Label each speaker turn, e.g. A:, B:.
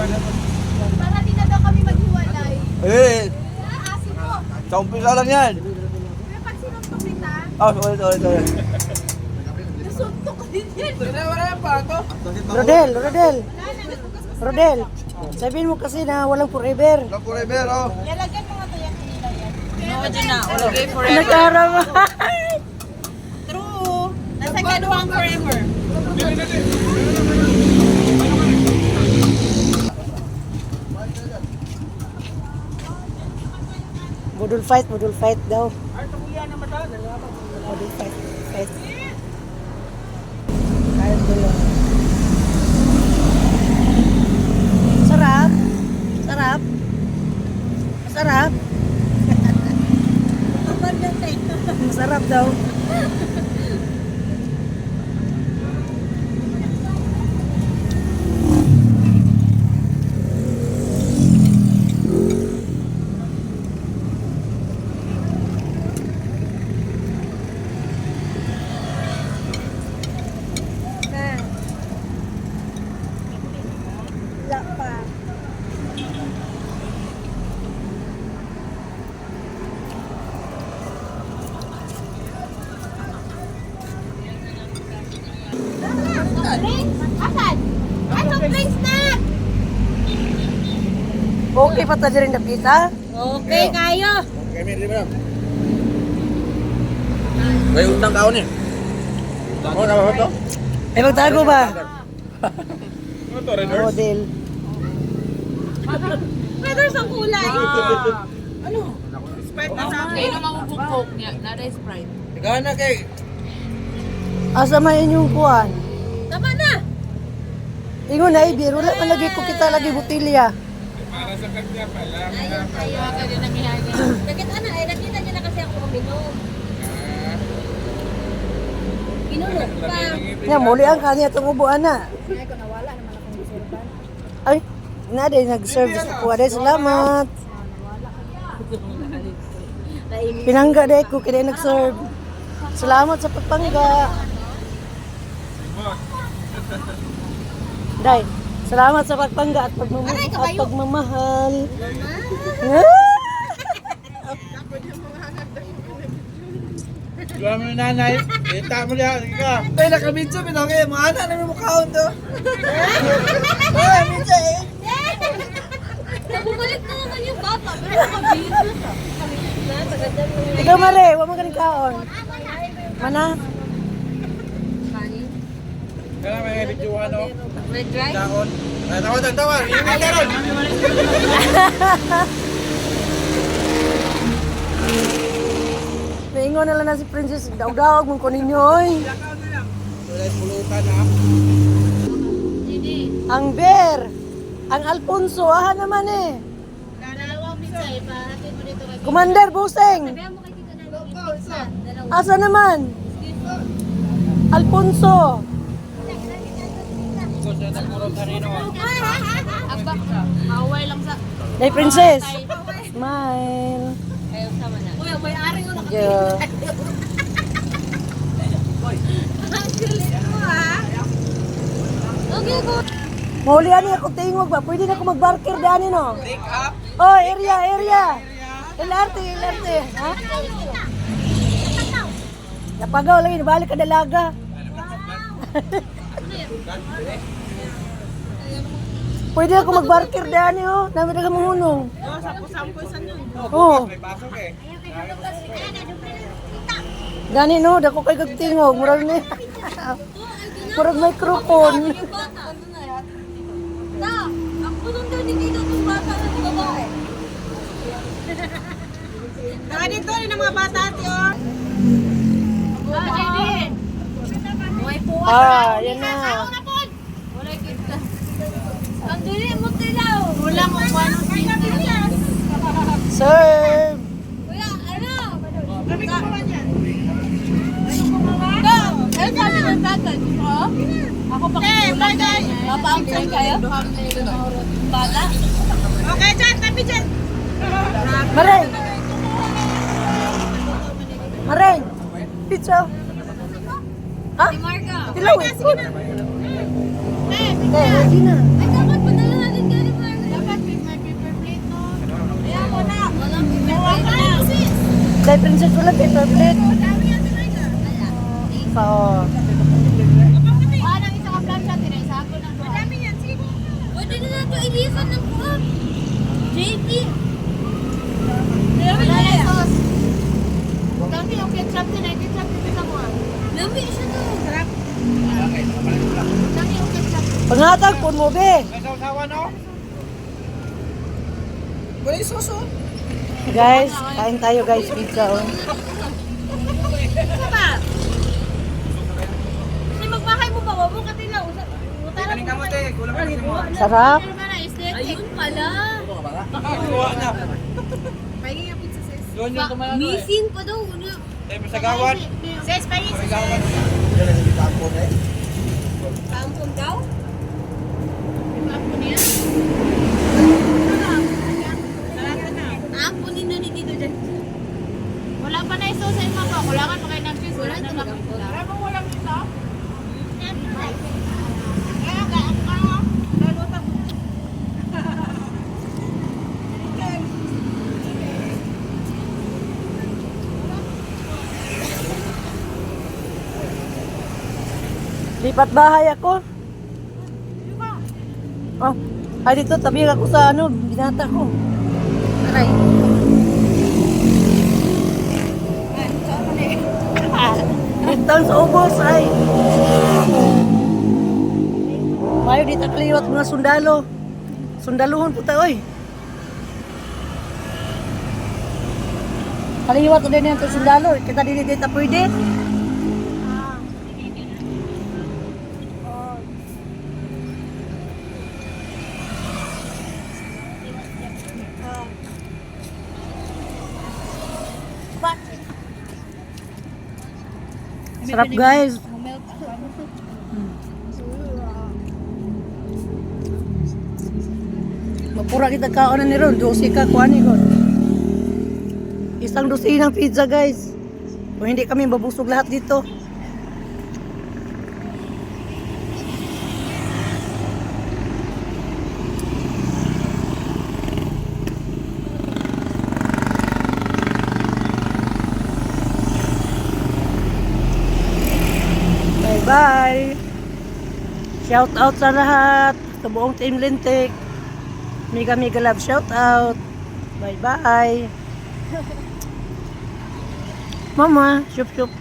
A: Para di na daw kami maghiwalay.
B: Eh,
A: Asin mo.
B: sa umpisa lang yan.
A: Kaya pag sinuntok kita,
B: Ulit.
A: nasuntok ko din yan.
C: Rodel, sabihin mo kasi na walang forever.
B: Lang forever, oh.
A: Lalagyan mo nga to yan nila yan.
D: No, dyan na. Ulagay forever.
C: Nagkarama.
D: True. Nasa ganuang forever.
C: Budol fight daw. Budol fight. Ayun dulu. Sarap. Masarap daw. Wala pa.
A: Drinks! Asan? Anong drinks na?
C: Okay pa ta rin na pizza?
D: Okay, kayo.
B: Okay, di ba? May utang kaon eh. Ako na ba ito?
C: Ay magtago ba?
B: Ano to, Reners?
C: Model.
A: Feathers ang kulay.
D: Sprite na sa akin. Kayo naman mabukok niya. Nada Sprite.
B: Ikaw na kay.
C: Asa man inyong kuan?
A: Tama na.
C: Ingon na ibir, wala man lagi ko kita lagi butilya.
D: Kayo ka din ang ihagi.
A: Nakita niya na kasi ako uminom. Inulog pa.
C: Nya muli ang kanya tumubuan na.
A: Ay, kung nawala naman akong isurban.
C: Ay, na din nag-serve sa kuha day. Salamat. Pinangga day ko kaya nag-serve. Salamat sa pagpangga. Day, salamat sa pagpangga at pagmamahal.
B: Diba mo yung nanay? Kita mo niya. Ika. Ay, nakabitso. Pinangay. Mga anak na may mukhaon to. Ay, bitso eh.
A: Nabubulit na naman yung bata. Pero nakabito.
C: Ikaw mare, huwag mo ganing kaon. Mana?
B: Kaya may bitsuhan o.
D: Red rice?
B: Kaon. Ay, tawa. Ingay ka ron.
C: Naingon na lang na si Princess. Daw-dawag mong kunin nyo, oy.
B: Wala pulutan ha.
C: Ang Bear. Ang Alfonso, aha naman eh.
A: Dalawang pizza eh. Pahatin mo dito kay
C: Commander Buseng.
A: Sabihan mo kay Tito na yung pizza. Dalawang.
C: Asa naman? Alfonso.
B: Gusto na nagmurot harino.
D: Aba, away lang sa...
C: Day Princess. Smile.
D: Ayaw sama na.
A: Uy, may ari ko na.
C: Yeah.
A: Ang galing mo ha. Okay ko.
C: Mahuli ani ako tingog ba? Pwede na ako mag-barker dani no?
B: Take up.
C: Oh, area. LRT. Ha? Napagaw lagi, balik ka dalaga. Pwede ako mag-barker dani oh. Dami na ka mahunong.
D: Sampo-sampo isa nyo.
C: Oh.
B: May pasok eh.
C: Gani no, dako kay kagtingog, murag ni. Murag microphone.
A: Ta, ang punong daw ni Tito itong bata na ng babae.
D: Saka dito rin ang mga bata ate oh.
A: May puwa.
C: Yan na.
A: Wala kita. Ang dili mo tilaw.
D: Wala mo paano
C: Serve.
A: Kuya, ano?
D: Kami gumawa niyan.
A: Go! Ano sabi ng bata? Oh? Ako pa kaya. Papaamsay kayo? Bata?
D: Okay, dyan. Tabi dyan.
C: Maray. Pizza. Ha?
A: Si Marga.
C: Tilaw eh.
D: Sige na.
C: Ready na.
A: Ay, dapat padala natin ganun pa.
C: Dahil princess wala paper plate. Oo.
A: Parang isa ka plancha, tinaysa ako ng buwan.
D: Madami yan, sige.
A: Pwede na natin ilisan ng buwan. JP. Wala na sauce. Dami yung ketchup din ay ketchup din sa buwan. Dami siya to. Sarap. Dami yung ketchup.
C: Pangatag po mo, be.
B: May sausawa, no? Wala yung suso.
C: Guys, kain tayo guys, pizza oh.
A: Isa ba? Kasi magbahay mo ba? Huwag mo katilaw. Utara mo ba?
B: Kulang ka rin mo.
C: Sarap.
A: Ayun pala.
B: Kuha na.
D: Pahingin yung pizza, sis.
B: Doon yung tumalano eh.
A: Missing pa daw.
B: Eh, masagawan.
D: Sis, pahingin sis.
B: Masagawan.
A: Kampong daw? Kampong niya? Ampunin na ni Tito dyan. Wala pa na iso sa ima pa. Kulangan pa kayo ng cheese. Wala na lang. Wala bang walang iso?
C: Lipat bahay ako. Oh, ay dito tabi ako sa ano, binata ko. Aray. Bintang sa ubos ay. Mayo dito kaliwat mga sundalo. Sundaluhon po ta oy. Kaliwat ko din yung sundalo, kita dito pwede. Sarap guys. Mapura kita kaonan ni Ron. 12 ka kuha ni Ron. Isang dosinang pizza guys. Kung hindi kami babusog lahat dito. Bye! Shout out sa lahat, sa buong Team Lintik. Mega mega love shout out. Bye bye. Mama, shup shup.